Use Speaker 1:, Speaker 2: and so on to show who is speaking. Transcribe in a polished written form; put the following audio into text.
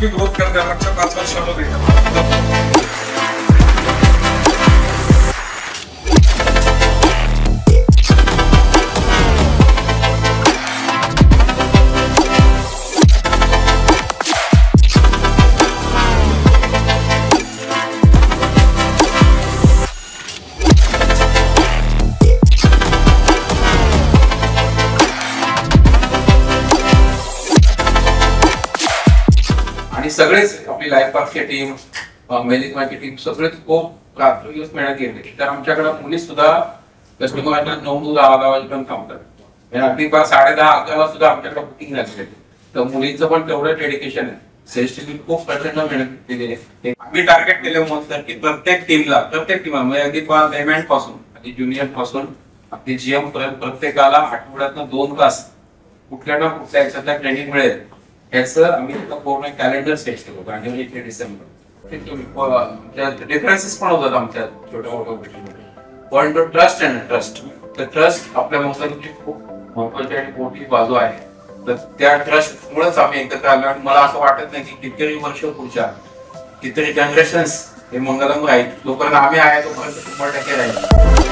Speaker 1: की ग्रोथ करते मागच्या 5 वर्षामध्ये।
Speaker 2: आणि सगळेच आपली लाईफ पार्कची टीम, मेलिग्माची टीम सगळेच खूप रात्र दिवस मेहनत घेतली। तर आमच्याकडे मुली सुद्धा कस्टमरला 9-10 वाजेपर्यंत थांबतात, म्हणजे अगदी 10:30-11 सुद्धा आमच्याकडे बुकिंग लागते। तर मुलींचं पण तेवढं डेडिकेशन आहे। सेल्स टीम खूप प्रचंड मेहनत केलेली आहे। आम्ही टार्गेट केले होतं की प्रत्येक टीमला म्हणजे अगदी पेमेंट पासून अगदी ज्युनियर पासून अगदी जीएम पर्यंत प्रत्येकाला आठवड्यातनं 2 तास कुठल्या ना कुठल्या याच्यातला ट्रेनिंग मिळेल याचं आम्ही पूर्ण कॅलेंडर सेट केलं जानेवारी ते डिसेंबर। डिफरन्सेस पण होतात आमच्या छोट्या मोठ्या गोष्टींमध्ये, पण तो ट्रस्ट आहे ना, ट्रस्ट आपल्या मोबाईलची खूप महत्वाची आणि मोठी बाजू आहे। तर त्या ट्रस्ट मुळेच आम्ही एकत्र आलो आणि मला असं वाटत नाही की कितीतरी वर्ष पुढच्या कितीतरी जनरेशन्स हे मंगलम राहील, जोपर्यंत आम्ही आहे तोपर्यंत 100% राहील।